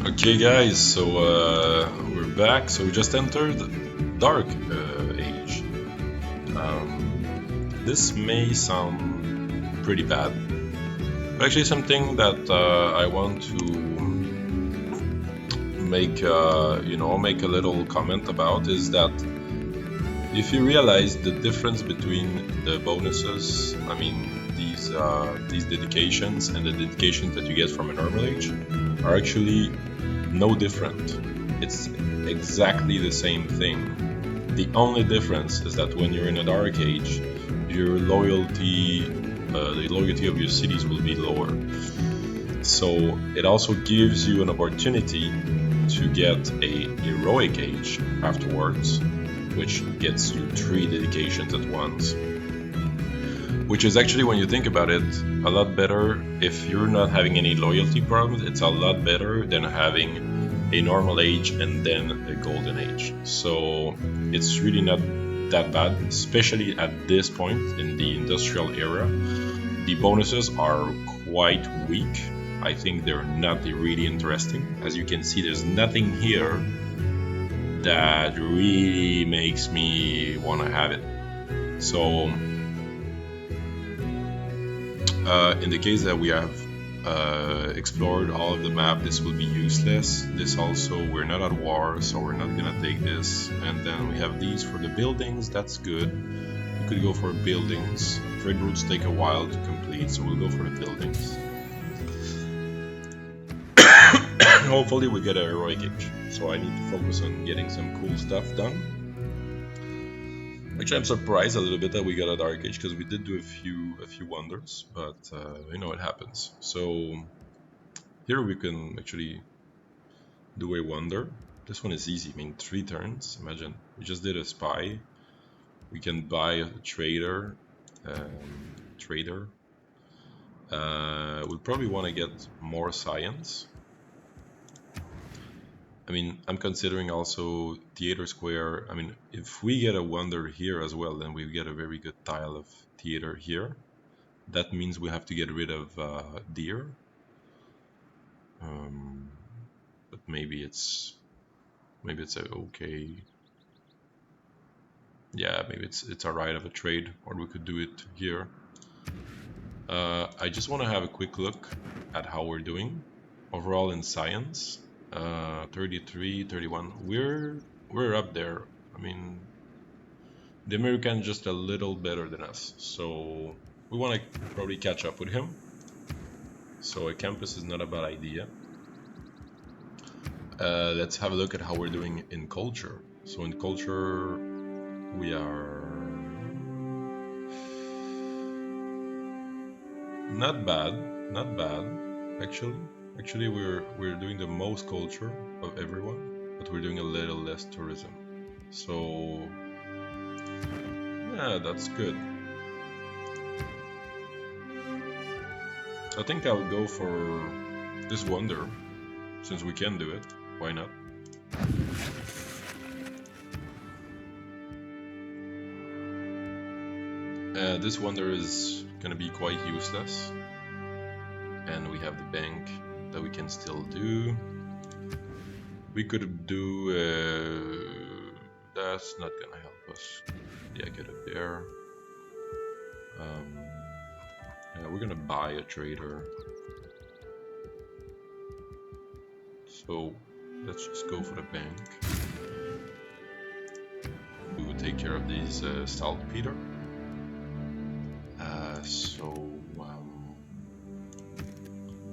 Okay, guys, so we're back. So we just entered Dark Age. This may sound pretty bad, but actually something that I want to make, make a little comment about is that if you realize the difference between the bonuses, I mean these dedications and the dedications that you get from a normal age are actually no different. It's exactly the same thing. The only difference is that when you're in a dark age, your loyalty, the loyalty of your cities will be lower. So it also gives you an opportunity to get a heroic age afterwards, which gets you 3 dedications at once. Which is actually, when you think about it, a lot better. If you're not having any loyalty problems, it's a lot better than having a normal age and then a golden age. So it's really not that bad, especially at this point in the industrial era. The bonuses are quite weak. I think they're not really interesting. As you can see, there's nothing here that really makes me want to have it. So in the case that we have explored all of the map, this will be useless. This also, we're not at war, so we're not gonna take this. And then we have these for the buildings. That's good. We could go for buildings. Trade routes take a while to complete, so we'll go for the buildings. Hopefully we get a heroic age. So I need to focus on getting some cool stuff done. Actually, I'm surprised a little bit that we got a dark age, because we did do a few wonders, but it happens. So here we can actually do a wonder. This one is easy. I mean, 3 turns. Imagine we just did a spy. We can buy a trader. We'll probably want to get more science. I mean, I'm considering also theater square. I mean, if we get a wonder here as well, then we get a very good tile of theater here. That means we have to get rid of deer. But maybe it's okay. Yeah, maybe it's a right of a trade, or we could do it here. I just want to have a quick look at how we're doing overall in science. 33, 31. We're up there. I mean, the American just a little better than us, so we want to probably catch up with him. So a campus is not a bad idea. Let's have a look at how we're doing in culture. So in culture, we are not bad, actually. Actually, we're doing the most culture of everyone, but we're doing a little less tourism. So yeah, that's good. I think I'll go for this wonder, since we can do it. Why not? This wonder is gonna be quite useless, and we have the bank that we can still do. We could do that's not gonna help us. Yeah, get it there. Yeah, we're gonna buy a trader. So let's just go for the bank. We will take care of these saltpeter.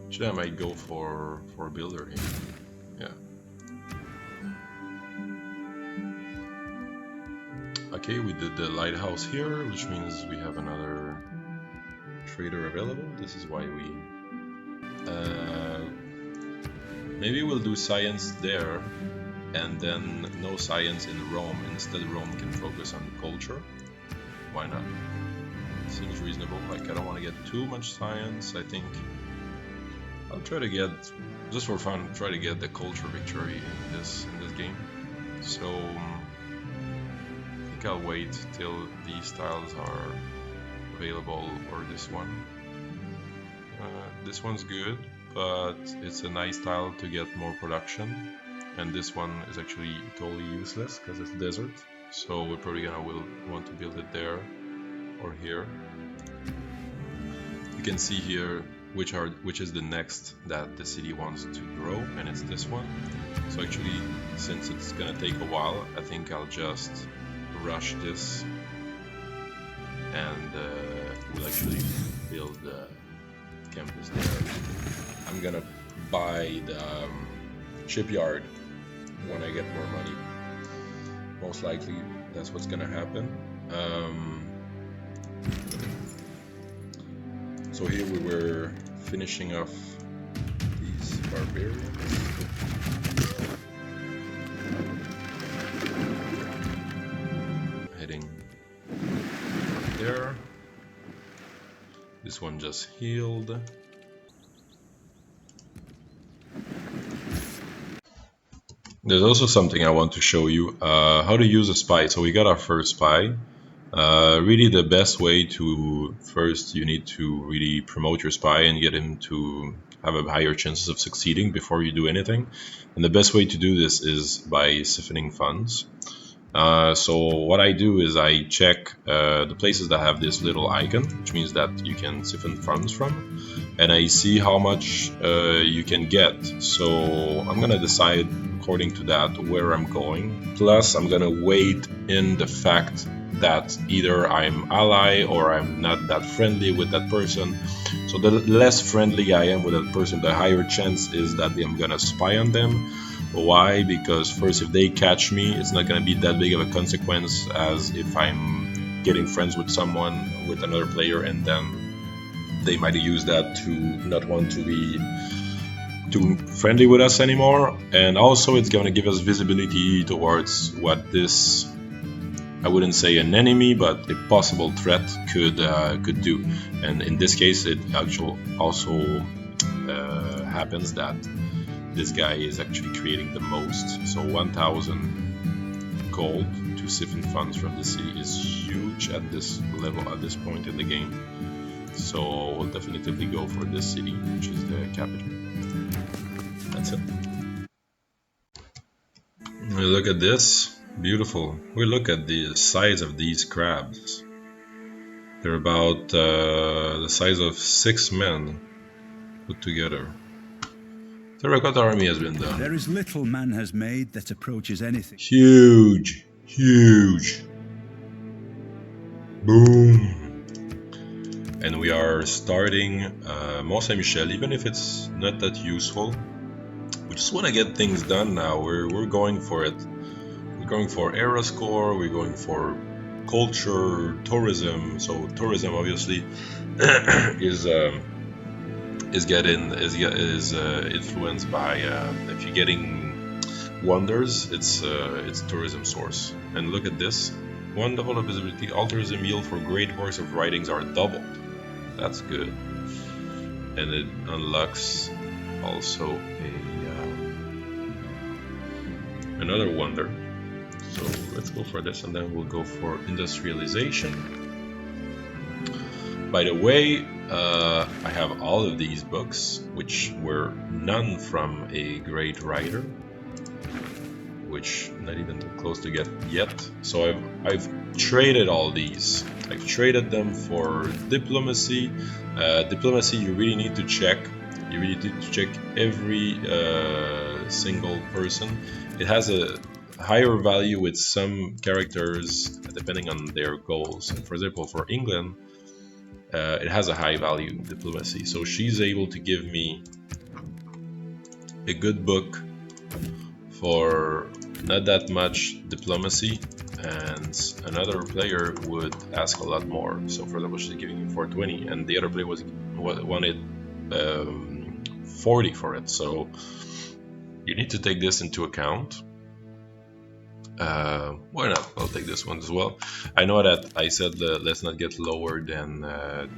Actually, I might go for a builder here. Yeah. Okay, we did the lighthouse here, which means we have another trader available. This is why we maybe we'll do science there, and then no science in Rome. Instead, Rome can focus on culture. Why not? Seems reasonable. Like, I don't want to get too much science. I think I'll try to get, just for fun, try to get the culture victory in this game. So I think I'll wait till these tiles are available, or this one. This one's good, but it's a nice tile to get more production. And this one is actually totally useless because it's desert. So we're probably will want to build it there or here. You can see here which is the next that the city wants to grow, and it's this one. So actually, since it's gonna take a while, I think I'll just rush this, and we'll actually build the campus there. I'm gonna buy the shipyard when I get more money. Most likely that's what's gonna happen. So here we were finishing off these barbarians. Heading there. This one just healed. There's also something I want to show you, how to use a spy. So we got our first spy. Really the best way to, first you need to really promote your spy and get him to have a higher chances of succeeding before you do anything. And the best way to do this is by siphoning funds. So what I do is I check the places that have this little icon, which means that you can siphon funds from, and I see how much you can get. So I'm gonna decide according to that where I'm going. Plus I'm gonna weigh in the fact that either I'm ally or I'm not that friendly with that person. So the less friendly I am with that person, the higher chance is that I'm gonna spy on them. Why? Because first, if they catch me, it's not gonna be that big of a consequence as if I'm getting friends with someone, with another player, and then they might use that to not want to be too friendly with us anymore. And also it's gonna give us visibility towards what this, I wouldn't say an enemy, but a possible threat could do. And in this case, it actually also happens that this guy is actually creating the most. So 1,000 gold to siphon funds from the city is huge at this level, at this point in the game. So we'll definitely go for this city, which is the capital. That's it. We look at this. Beautiful. We look at the size of these crabs. They're about the size of 6 men put together. Terracotta army has been done. There is little man has made that approaches anything. Huge, huge. Boom. And we are starting Mont Saint-Michel, even if it's not that useful. We just want to get things done now. We're going for it. We're going for era score. We're going for culture, tourism. So tourism obviously is influenced by if you're getting wonders, it's tourism source. And look at this, one level of visibility, all tourism yield for great works of writings are doubled. That's good. And it unlocks also another wonder. So let's go for this, and then we'll go for industrialization. By the way, I have all of these books, which were none from a great writer, which not even close to get yet. So I've traded all these. I've traded them for diplomacy. Diplomacy, you really need to check. You really need to check every single person. It has a higher value with some characters depending on their goals. For example, for England, it has a high value diplomacy, so she's able to give me a good book for not that much diplomacy, and another player would ask a lot more. So for example, she's giving me 420 and the other player wanted 40 for it. So you need to take this into account. Why not? I'll take this one as well. I know that I said let's not get lower than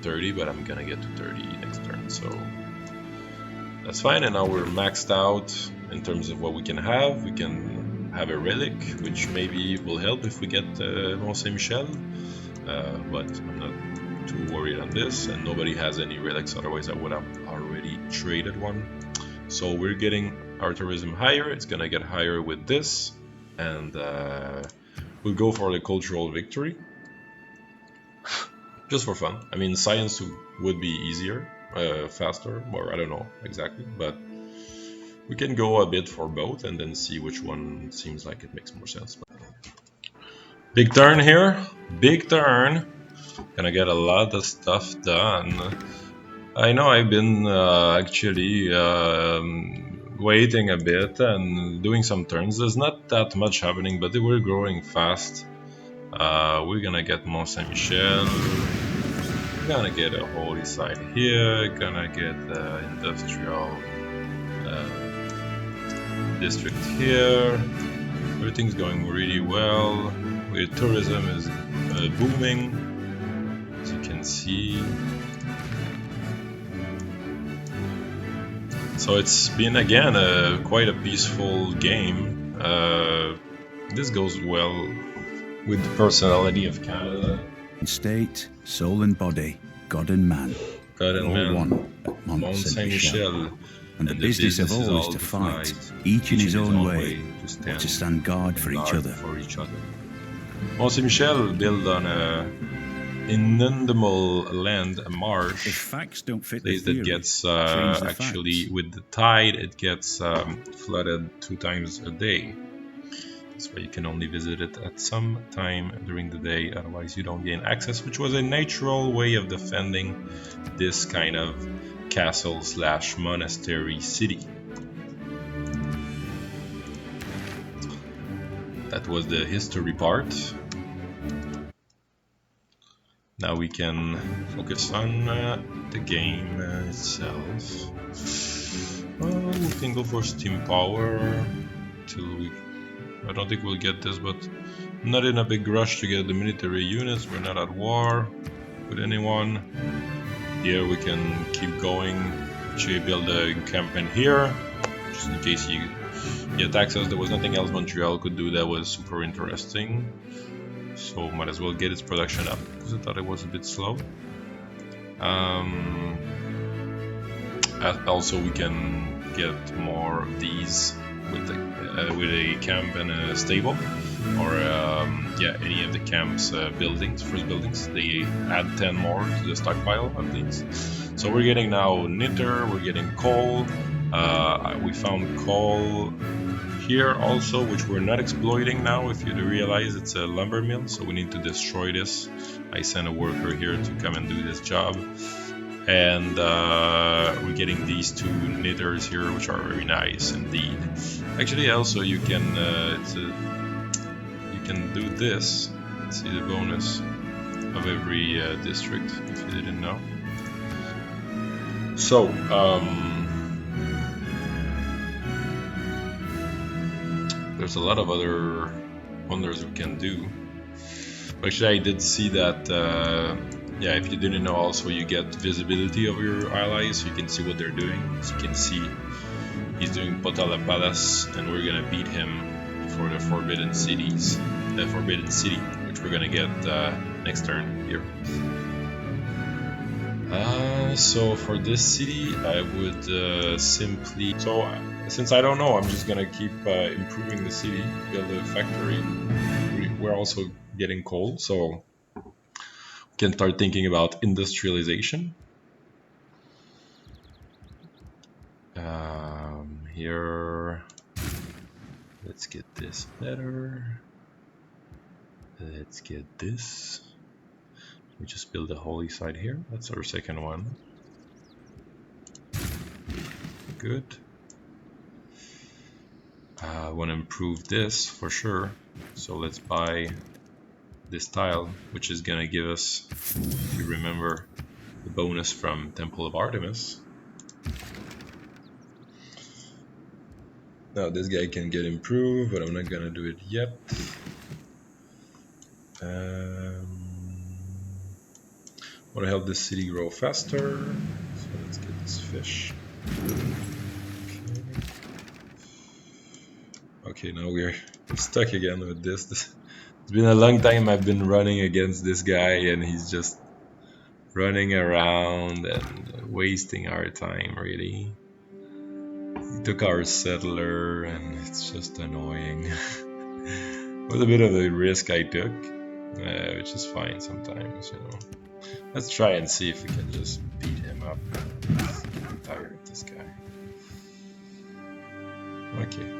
30, but I'm gonna get to 30 next turn, so that's fine. And now we're maxed out in terms of what we can have. We can have a relic, which maybe will help if we get Mont Saint-Michel, but I'm not too worried on this, and nobody has any relics, otherwise I would have already already traded one. So we're getting our tourism higher. It's gonna get higher with this, and we'll go for the cultural victory. Just for fun. I mean, science would be easier, faster, or I don't know exactly, but we can go a bit for both and then see which one seems like it makes more sense. Big turn here, big turn. Gonna get a lot of stuff done. I know I've been actually waiting a bit and doing some turns. There's not that much happening, but we're growing fast. We're gonna get Mont Saint-Michel. Gonna get a holy site here. Gonna get industrial district here. Everything's going really well. Tourism is booming, as you can see. So it's been again quite a peaceful game. This goes well with the personality of Canada. State, soul and body, God and man. God and man. One at Mont Saint-Michel. And the business of all is to fight, each in his own way, or to stand guard for each other. Mont Saint-Michel built on a inundable land, a marsh. If facts don't fit place the that theory, gets actually facts. With the tide, it gets flooded 2 times a day. That's why you can only visit it at some time during the day, otherwise you don't gain access, which was a natural way of defending this kind of castle / monastery city. That was the history part. Now we can focus on the game itself. We can go for steam power till we... I don't think we'll get this, but I'm not in a big rush to get the military units. We're not at war with anyone. Here we can keep going. Actually build a campaign here, just in case you get access. There was nothing else Montreal could do that was super interesting. So might as well get its production up, because I thought it was a bit slow. Also we can get more of these with a camp and a stable, or yeah, any of the camp's buildings, first buildings. They add 10 more to the stockpile of these. So we're getting now knitter, we're getting coal. We found coal here also, which we're not exploiting now. If you realize, it's a lumber mill, so we need to destroy this. I sent a worker here to come and do this job. And we're getting these 2 knitters here, which are very nice indeed. Actually, also you can you can do this. See the bonus of every district, if you didn't know. So there's a lot of other wonders we can do. Actually, I did see that. Yeah, if you didn't know, also you get visibility of your allies, so you can see what they're doing. So you can see he's doing Potala Palace, and we're gonna beat him for the Forbidden Cities, the Forbidden City, which we're gonna get next turn here. So for this city, I would simply. So since I don't know, I'm just gonna keep improving the city, build a factory. We're also getting coal, so. Can start thinking about industrialization. Here, let's get this better. Let's get this. We just build a holy site here. That's our second one. Good. I want to improve this for sure. So let's buy this tile, which is gonna give us, if you remember, the bonus from Temple of Artemis. Now this guy can get improved, but I'm not gonna do it yet. Want to help this city grow faster, so let's get this fish. Okay, now we're stuck again with this. It's been a long time I've been running against this guy, and he's just running around and wasting our time, really. He took our settler and it's just annoying. It was a bit of a risk I took, which is fine sometimes, you know. Let's try and see if we can just beat him up. I'm tired of this guy. Okay.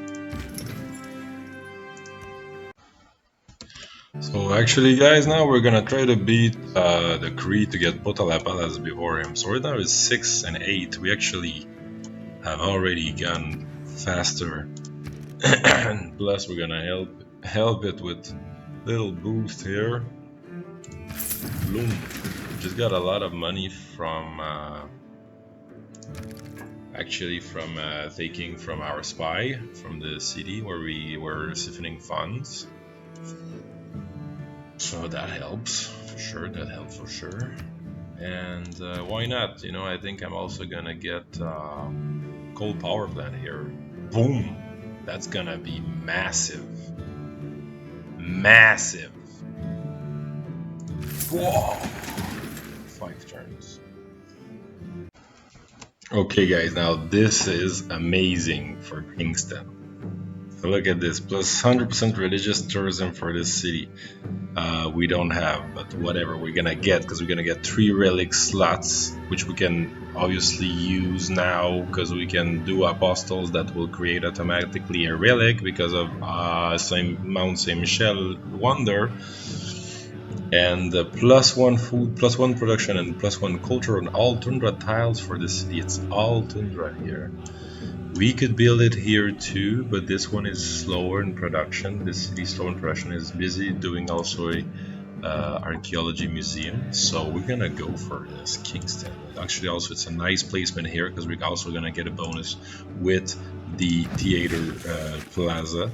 So actually, guys, now we're gonna try to beat the Cree to get Potalapalas before him. So right now it's 6 and 8. We actually have already gone faster. Plus we're gonna help it with little boost here. Bloom. Just got a lot of money from taking from our spy from the city where we were siphoning funds. So that helps for sure. That helps for sure. And why not? You know, I think I'm also gonna get coal power plant here. Boom! That's gonna be massive. Massive. Whoa! 5 turns. Okay, guys. Now this is amazing for Kingston. So look at this, plus 100% religious tourism for this city. We don't have, but whatever we're gonna get, because we're gonna get 3 relic slots, which we can obviously use now, because we can do apostles that will create automatically a relic because of Mount Saint Michel wonder, and +1 food, +1 production, and +1 culture on all tundra tiles for the city. It's all tundra here. We could build it here too, but this one is slower in production. This city slow in production is busy doing also a archaeology museum, so we're gonna go for this Kingston. Actually, also it's a nice placement here because we're also gonna get a bonus with the theater plaza.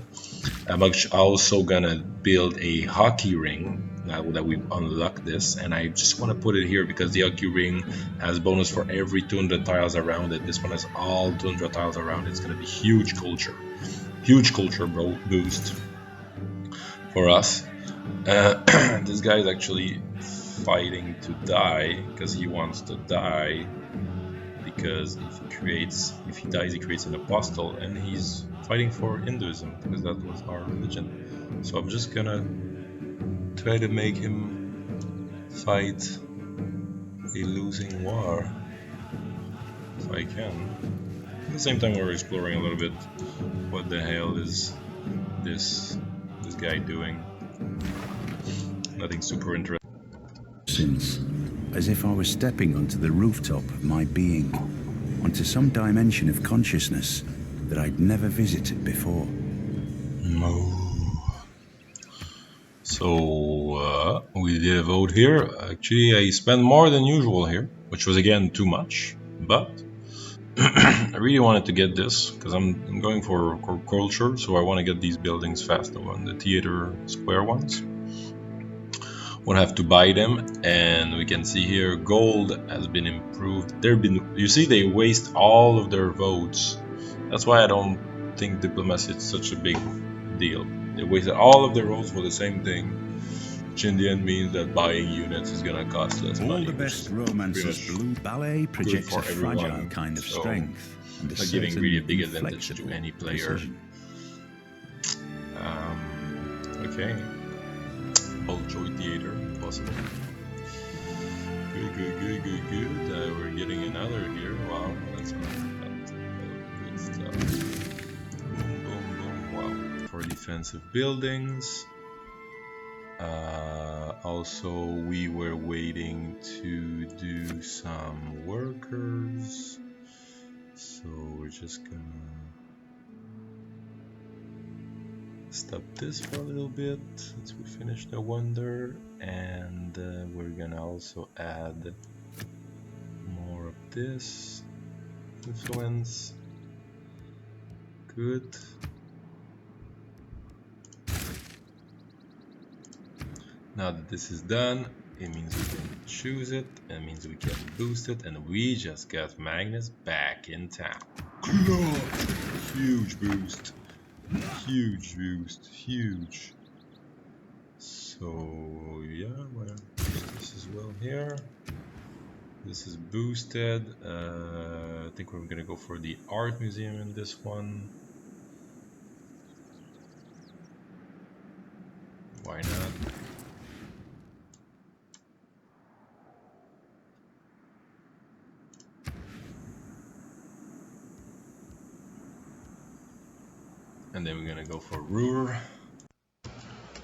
I'm also gonna build a hockey ring now that we've unlocked this, and I just want to put it here because the hockey ring has bonus for every tundra tiles around it. This one has all tundra tiles around it. It's gonna be huge culture boost for us. This guy is actually fighting to die because he wants to die, because if he dies he creates an apostle, and he's fighting for Hinduism because that was our religion. So I'm just gonna try to make him fight a losing war if I can. At the same time we're exploring a little bit what the hell is this guy doing. Nothing super interesting. As if I was stepping onto the rooftop of my being, onto some dimension of consciousness that I'd never visited before. So we did a vote here. Actually, I spent more than usual here, which was again too much, but I really wanted to get this because I'm going for culture, so I want to get these buildings fast. I want the theater square ones. We'll have to buy them, and we can see here gold has been improved. You see, they waste all of their votes. That's why I don't think diplomacy is such a big deal. They wasted all of their votes for the same thing, which in the end means that buying units is gonna cost less money. All the best romances blue ballet projects a fragile kind of strength and a giving really a big advantage to any player. Okay. Joy Theater, possible. Good. We're getting another here. Wow, that's good stuff. Boom. Wow. For defensive buildings. Also, we were waiting to do some workers. So we're just gonna stop this for a little bit since we finished the wonder, and we're gonna also add more of this influence. Good. Now that this is done, it means we can choose it, and it means we can boost it, and we just got Magnus back in town. Huge boost. Huge. So yeah, we'll boost this as well here. This is boosted. I think we're gonna go for the art museum in this one. Why not? And then we're gonna go for Ruhr.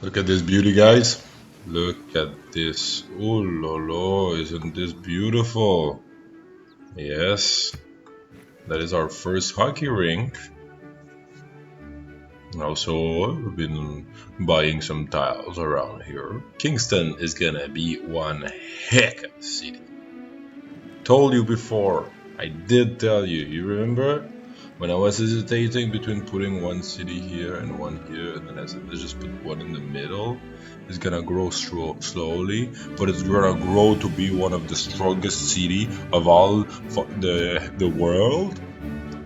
Look at this beauty, guys. Look at this. Oh la la, isn't this beautiful? Yes, that is our first hockey rink. Also, we've been buying some tiles around here. Kingston is gonna be one heck of a city. Told you before. I did tell you. You remember? When I was hesitating between putting one city here and one here, and then I said, let's just put one in the middle. It's gonna grow slowly, but it's gonna grow to be one of the strongest city of all the world.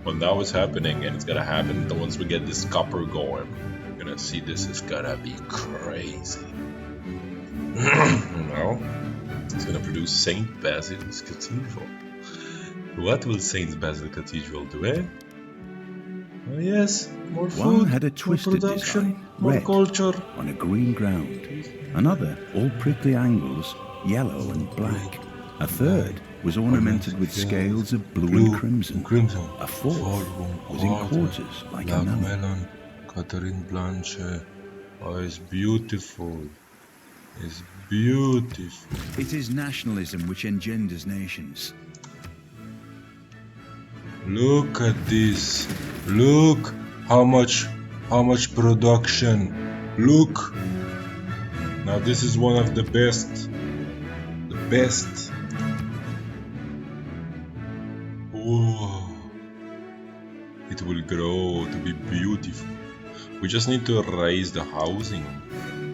Well, now it's happening, and it's gonna happen once we get this copper going. You're gonna see this is gonna be crazy. Now, it's gonna produce Saint Basil's Cathedral. What will Saint Basil Cathedral do, eh? Oh yes, more food, One had a twisted more production, design, more red, culture. on a green ground. Another, all prickly angles, yellow and black. A third was ornamented with scales of blue and crimson. A fourth was in quarters like a melon. Catherine Blanche. Oh, it's beautiful. It's beautiful. It is nationalism which engenders nations. Look at this. Look how much production. Look. Now this is one of the best. The best. Oh. It will grow to be beautiful. We just need to raise the housing.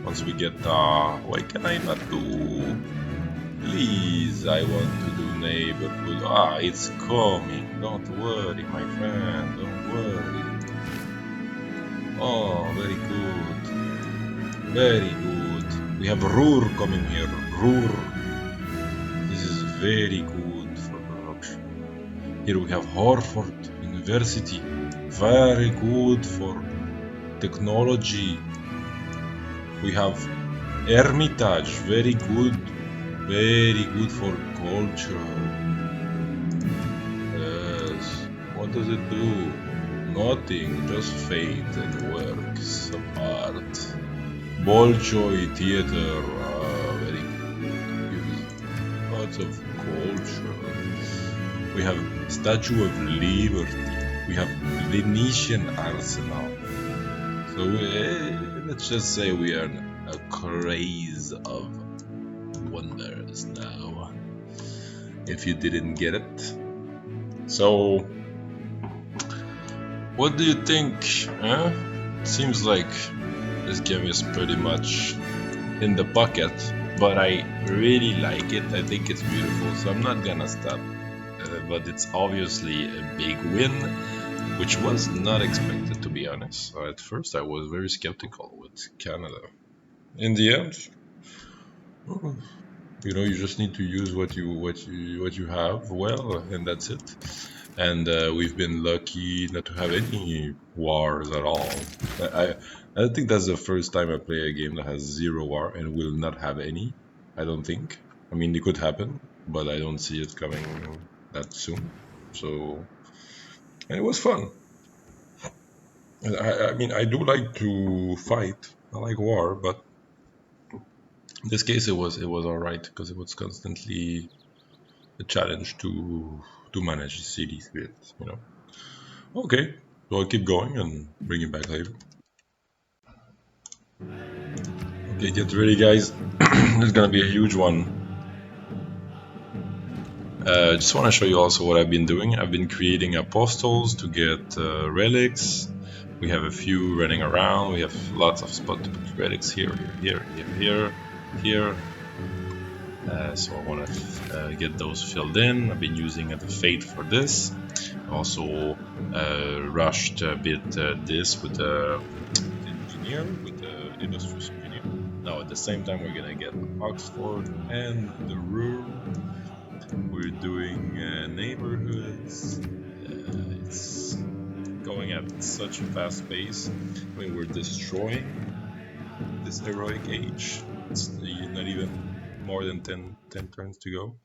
Once we get why can I not do? Please, I want to do neighborhood. It's coming. Don't worry, my friend. Don't worry. Oh, very good. Very good. We have Ruhr coming here. Ruhr. This is very good for production. Here we have Harvard University. Very good for technology. We have Hermitage. Very good. Very good for culture. Yes. What does it do? Nothing. Just faith and works of art. Bolshoi theater. Very good. Lots of culture. We have Statue of Liberty. We have Venetian Arsenal. So let's just say we are a craze of wonders now, if you didn't get it. So what do you think? Seems like this game is pretty much in the bucket, but I really like it. I think it's beautiful, so I'm not gonna stop. But it's obviously a big win, which was not expected, to be honest. At first I was very skeptical with Canada. In the end, you just need to use what you have well, and that's it. And we've been lucky not to have any wars at all. I think that's the first time I play a game that has 0 war and will not have any. I don't think. I mean, it could happen, but I don't see it coming that soon. So, and it was fun. I mean, I do like to fight. I like war, but in this case, it was all right because it was constantly a challenge to manage the cities with, Okay, so I'll keep going and bring it back later. Okay, get ready, guys. This is gonna be a huge one. Just want to show you also what I've been doing. I've been creating apostles to get relics. We have a few running around. We have lots of spots to put relics here. So I want to get those filled in. I've been using the Fate for this. Also rushed a bit this with the engineer, with the illustrious engineer. Now at the same time we're gonna get Oxford and the Ruhr. We're doing neighborhoods. It's going at such a fast pace. I mean, we're destroying this heroic age. It's not even more than 10 turns to go.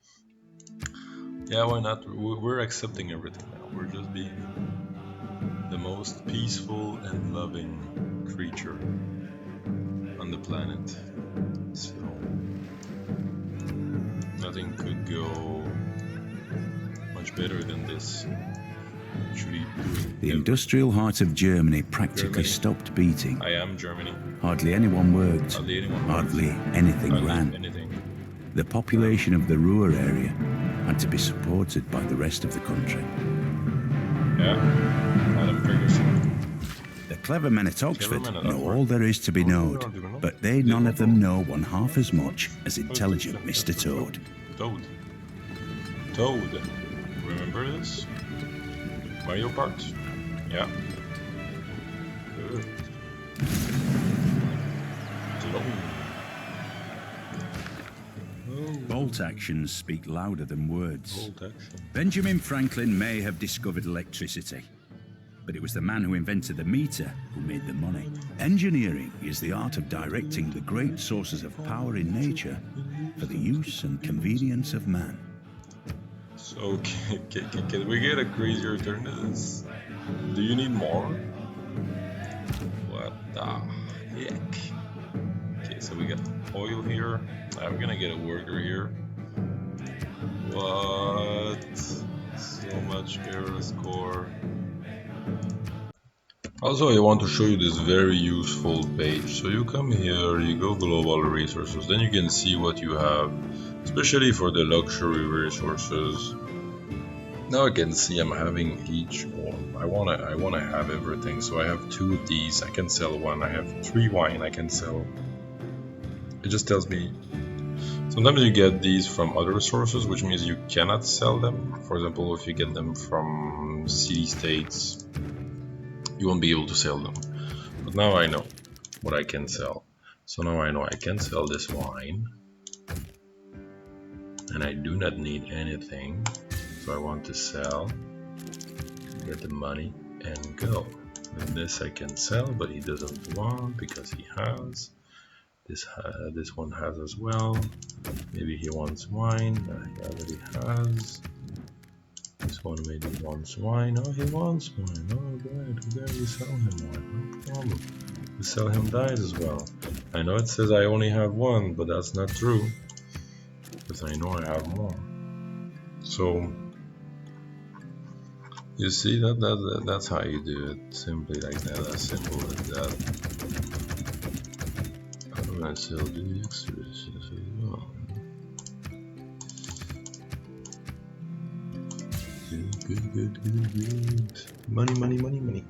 Yeah, why not? We're accepting everything now. We're just being the most peaceful and loving creature on the planet. So nothing could go much better than this. Actually doing The industrial heart of Germany practically stopped beating. I am Germany. Hardly anyone worked. Hardly anything Hardly ran. anything. The population of the Ruhr area had to be supported by the rest of the country. Yeah, Adam Ferguson. The clever men at Oxford men at know Oxford. all there is to be known, but they none of them know one half as much as intelligent Mr. Toad. Toad. Remember this? Mario Kart? Yeah. Good. Bolt actions speak louder than words. Bolt action. Benjamin Franklin may have discovered electricity, but it was the man who invented the meter who made the money. Engineering is the art of directing the great sources of power in nature for the use and convenience of man. So, can we get a crazier turn to this? Do you need more? What the heck? Okay, so we got oil here. I'm gonna get a worker here. What? So much error score. Also, I want to show you this very useful page. So you come here, you go global resources, then you can see what you have, especially for the luxury resources. Now I can see I'm having each one. I wanna have everything. So I have 2 of these. I can sell 1. I have 3 wine. I can sell. It just tells me. Sometimes you get these from other sources, which means you cannot sell them. For example, if you get them from city-states, you won't be able to sell them. But now I know what I can sell. So now I know I can sell this wine. And I do not need anything. So I want to sell, get the money, and go. And this I can sell, but he doesn't want because he has. This one has as well. Maybe he wants wine. He already has. This one maybe wants wine. Oh, he wants wine. Oh, good. Okay, we sell him wine. No problem. We sell him dyes as well. I know it says I only have 1, but that's not true. Because I know I have more. So you see that's how you do it. Simply like that. As simple as that. I'm gonna still do the extras as well. Good. Money.